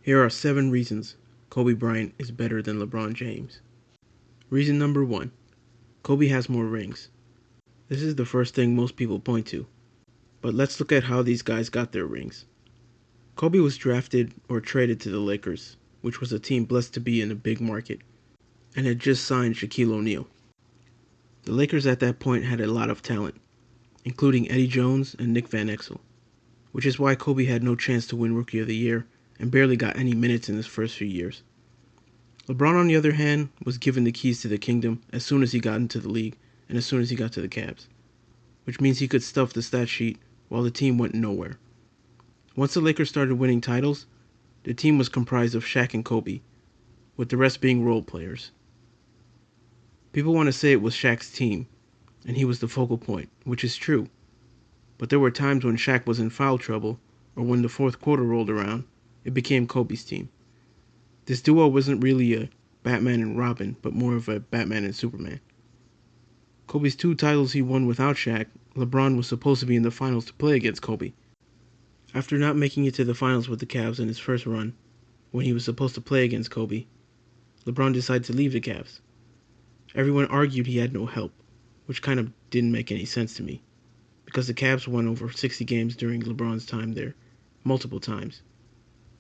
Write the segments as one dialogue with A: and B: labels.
A: Here are 7 reasons Kobe Bryant is better than LeBron James. Reason number 1. Kobe has more rings. This is the first thing most people point to. But let's look at how these guys got their rings. Kobe was drafted or traded to the Lakers, which was a team blessed to be in a big market, and had just signed Shaquille O'Neal. The Lakers at that point had a lot of talent, including Eddie Jones and Nick Van Exel, which is why Kobe had no chance to win Rookie of the Year and barely got any minutes in his first few years. LeBron, on the other hand, was given the keys to the kingdom as soon as he got into the league and as soon as he got to the Cavs, which means he could stuff the stat sheet while the team went nowhere. Once the Lakers started winning titles, the team was comprised of Shaq and Kobe, with the rest being role players. People want to say it was Shaq's team, and he was the focal point, which is true. But there were times when Shaq was in foul trouble, or when the fourth quarter rolled around, it became Kobe's team. This duo wasn't really a Batman and Robin, but more of a Batman and Superman. Kobe's 2 titles he won without Shaq, LeBron was supposed to be in the finals to play against Kobe. After not making it to the finals with the Cavs in his first run, when he was supposed to play against Kobe, LeBron decided to leave the Cavs. Everyone argued he had no help, which kind of didn't make any sense to me, because the Cavs won over 60 games during LeBron's time there, multiple times.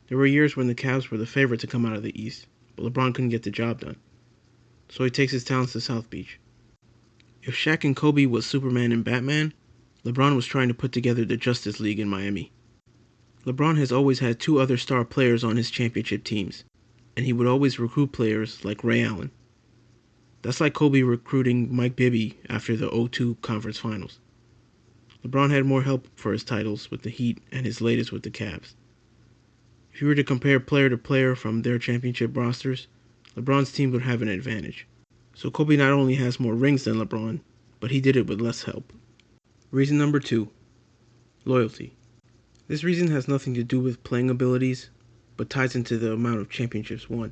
A: There were years when the Cavs were the favorite to come out of the East, but LeBron couldn't get the job done. So he takes his talents to South Beach. If Shaq and Kobe was Superman and Batman, LeBron was trying to put together the Justice League in Miami. LeBron has always had 2 other star players on his championship teams, and he would always recruit players like Ray Allen. That's like Kobe recruiting Mike Bibby after the 2002 conference finals. LeBron had more help for his titles with the Heat and his latest with the Cavs. If you were to compare player to player from their championship rosters, LeBron's team would have an advantage. So Kobe not only has more rings than LeBron, but he did it with less help. Reason number 2. Loyalty. This reason has nothing to do with playing abilities, but ties into the amount of championships won.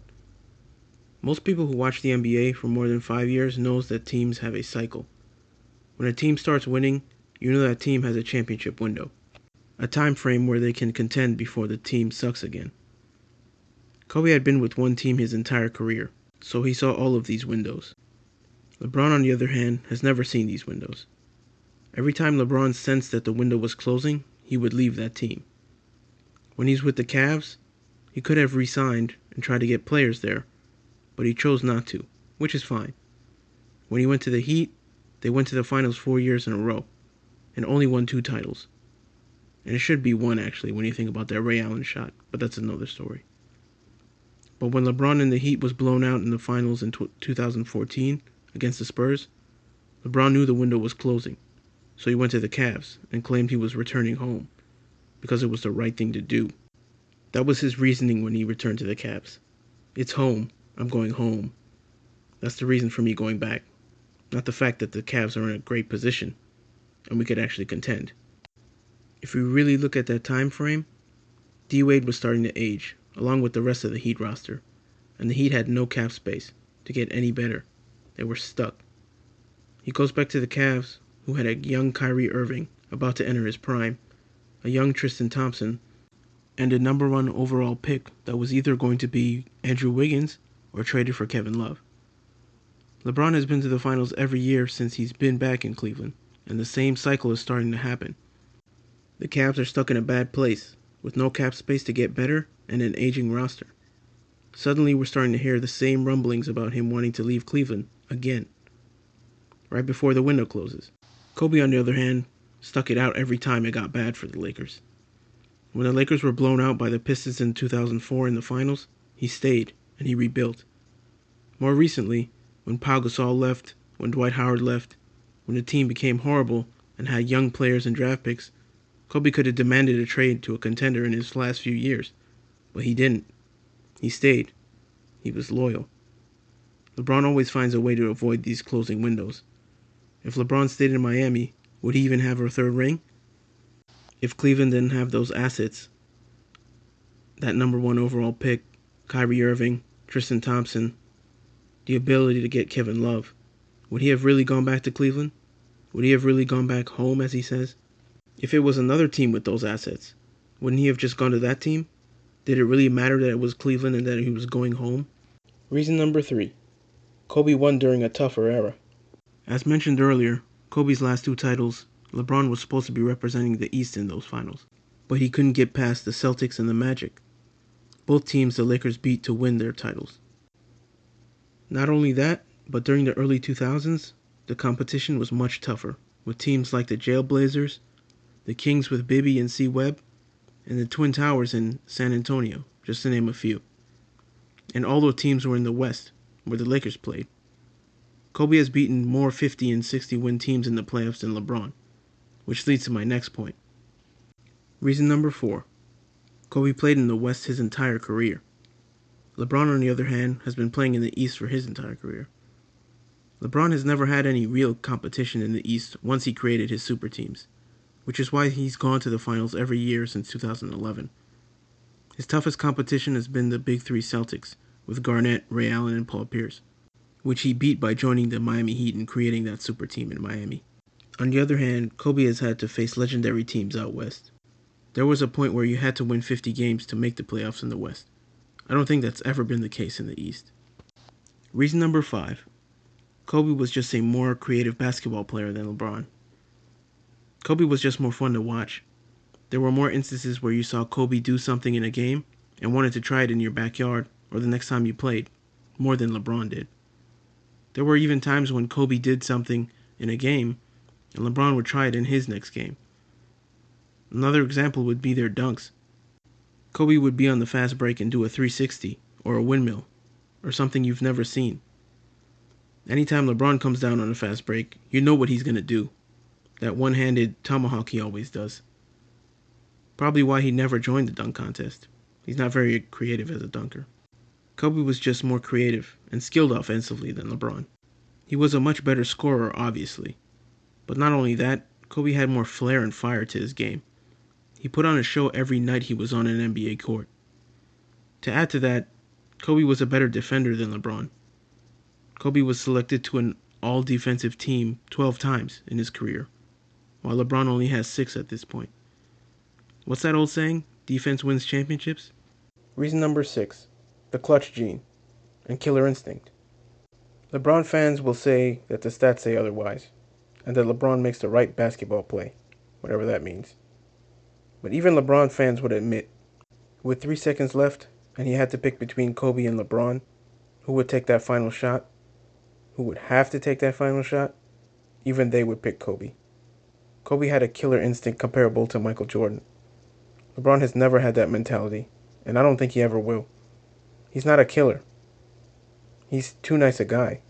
A: Most people who watch the NBA for more than 5 years knows that teams have a cycle. When a team starts winning, you know that team has a championship window, a time frame where they can contend before the team sucks again. Kobe had been with one team his entire career, so he saw all of these windows. LeBron, on the other hand, has never seen these windows. Every time LeBron sensed that the window was closing, he would leave that team. When he's with the Cavs, he could have re-signed and tried to get players there, but he chose not to, which is fine. When he went to the Heat, they went to the finals 4 years in a row, and only won 2 titles. And it should be 1 actually when you think about that Ray Allen shot, but that's another story. But when LeBron and the Heat was blown out in the finals in 2014 against the Spurs, LeBron knew the window was closing, so he went to the Cavs and claimed he was returning home because it was the right thing to do. That was his reasoning when he returned to the Cavs. It's home. I'm going home. That's the reason for me going back, not the fact that the Cavs are in a great position and we could actually contend. If we really look at that time frame, D-Wade was starting to age, along with the rest of the Heat roster, and the Heat had no cap space to get any better. They were stuck. He goes back to the Cavs, who had a young Kyrie Irving about to enter his prime, a young Tristan Thompson, and a number 1 overall pick that was either going to be Andrew Wiggins or traded for Kevin Love. LeBron has been to the finals every year since he's been back in Cleveland, and the same cycle is starting to happen. The Cavs are stuck in a bad place, with no cap space to get better and an aging roster. Suddenly we're starting to hear the same rumblings about him wanting to leave Cleveland again, right before the window closes. Kobe, on the other hand, stuck it out every time it got bad for the Lakers. When the Lakers were blown out by the Pistons in 2004 in the finals, he stayed and he rebuilt. More recently, when Pau Gasol left, when Dwight Howard left, when the team became horrible and had young players and draft picks, Kobe could have demanded a trade to a contender in his last few years, but he didn't. He stayed. He was loyal. LeBron always finds a way to avoid these closing windows. If LeBron stayed in Miami, would he even have a 3rd ring? If Cleveland didn't have those assets, that number 1 overall pick, Kyrie Irving, Tristan Thompson, the ability to get Kevin Love, would he have really gone back to Cleveland? Would he have really gone back home, as he says? If it was another team with those assets, wouldn't he have just gone to that team? Did it really matter that it was Cleveland and that he was going home? Reason number 3. Kobe won during a tougher era. As mentioned earlier, Kobe's last 2 titles, LeBron was supposed to be representing the East in those finals, but he couldn't get past the Celtics and the Magic, both teams the Lakers beat to win their titles. Not only that, but during the early 2000s, the competition was much tougher, with teams like the Jailblazers, the Kings with Bibby and C. Webb, and the Twin Towers in San Antonio, just to name a few. And all those teams were in the West, where the Lakers played. Kobe has beaten more 50 and 60 win teams in the playoffs than LeBron, which leads to my next point. Reason number 4. Kobe played in the West his entire career. LeBron, on the other hand, has been playing in the East for his entire career. LeBron has never had any real competition in the East once he created his super teams, which is why he's gone to the finals every year since 2011. His toughest competition has been the Big Three Celtics, with Garnett, Ray Allen, and Paul Pierce, which he beat by joining the Miami Heat and creating that super team in Miami. On the other hand, Kobe has had to face legendary teams out West. There was a point where you had to win 50 games to make the playoffs in the West. I don't think that's ever been the case in the East. Reason number 5. Kobe was just a more creative basketball player than LeBron. Kobe was just more fun to watch. There were more instances where you saw Kobe do something in a game and wanted to try it in your backyard or the next time you played, more than LeBron did. There were even times when Kobe did something in a game and LeBron would try it in his next game. Another example would be their dunks. Kobe would be on the fast break and do a 360 or a windmill or something you've never seen. Anytime LeBron comes down on a fast break, you know what he's going to do. That one-handed tomahawk he always does. Probably why he never joined the dunk contest. He's not very creative as a dunker. Kobe was just more creative and skilled offensively than LeBron. He was a much better scorer, obviously. But not only that, Kobe had more flair and fire to his game. He put on a show every night he was on an NBA court. To add to that, Kobe was a better defender than LeBron. Kobe was selected to an all-defensive team 12 times in his career, while LeBron only has 6 at this point. What's that old saying? Defense wins championships? Reason number 6. The clutch gene and killer instinct. LeBron fans will say that the stats say otherwise, and that LeBron makes the right basketball play, whatever that means. But even LeBron fans would admit, with 3 seconds left, and he had to pick between Kobe and LeBron, who would take that final shot, who would have to take that final shot, even they would pick Kobe. Kobe had a killer instinct comparable to Michael Jordan. LeBron has never had that mentality, and I don't think he ever will. He's not a killer. He's too nice a guy.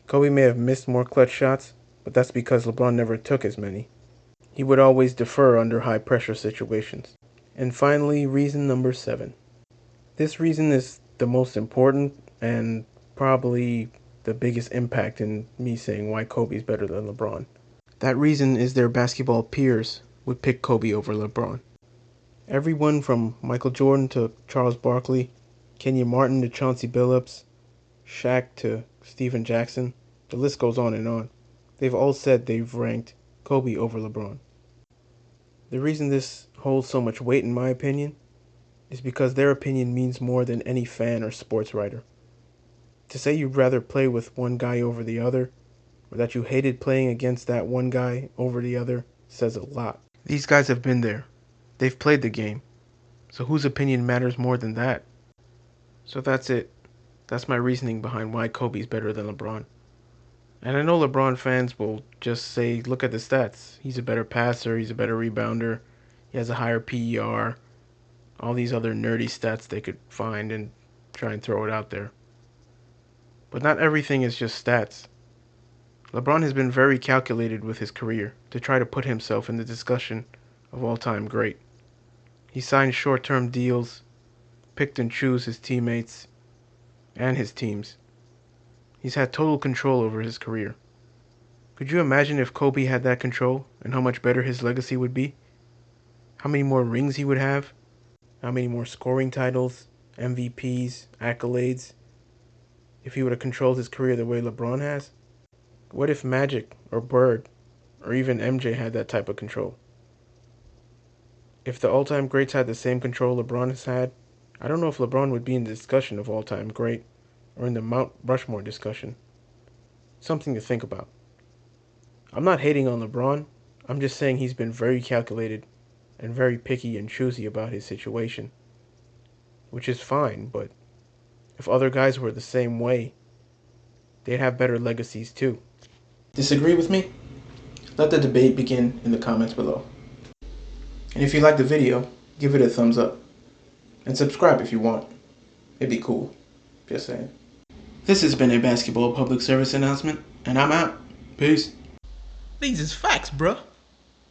A: Kobe may have missed more clutch shots, but that's because LeBron never took as many. He would always defer under high-pressure situations. And finally, reason number 7. This reason is the most important and probably the biggest impact in me saying why Kobe's better than LeBron. That reason is their basketball peers would pick Kobe over LeBron. Everyone from Michael Jordan to Charles Barkley, Kenyon Martin to Chauncey Billups, Shaq to Steven Jackson, the list goes on and on. They've all said they've ranked Kobe over LeBron. The reason this holds so much weight in my opinion is because their opinion means more than any fan or sports writer. To say you'd rather play with one guy over the other, or that you hated playing against that one guy over the other, says a lot. These guys have been there. They've played the game. So whose opinion matters more than that? So that's it. That's my reasoning behind why Kobe's better than LeBron. And I know LeBron fans will just say, look at the stats. He's a better passer, he's a better rebounder, he has a higher PER, all these other nerdy stats they could find and try and throw it out there. But not everything is just stats. LeBron has been very calculated with his career to try to put himself in the discussion of all-time great. He signed short-term deals, picked and chose his teammates and his teams. He's had total control over his career. Could you imagine if Kobe had that control and how much better his legacy would be? How many more rings he would have? How many more scoring titles, MVPs, accolades, if he would have controlled his career the way LeBron has? What if Magic or Bird or even MJ had that type of control? If the all-time greats had the same control LeBron has had, I don't know if LeBron would be in the discussion of all-time great or in the Mount Rushmore discussion. Something to think about. I'm not hating on LeBron. I'm just saying he's been very calculated and very picky and choosy about his situation, which is fine, but if other guys were the same way, they'd have better legacies too. Disagree with me? Let the debate begin in the comments below. And if you like the video, give it a thumbs up. And subscribe if you want. It'd be cool. Just saying. This has been a basketball public service announcement, and I'm out. Peace. These is facts, bruh.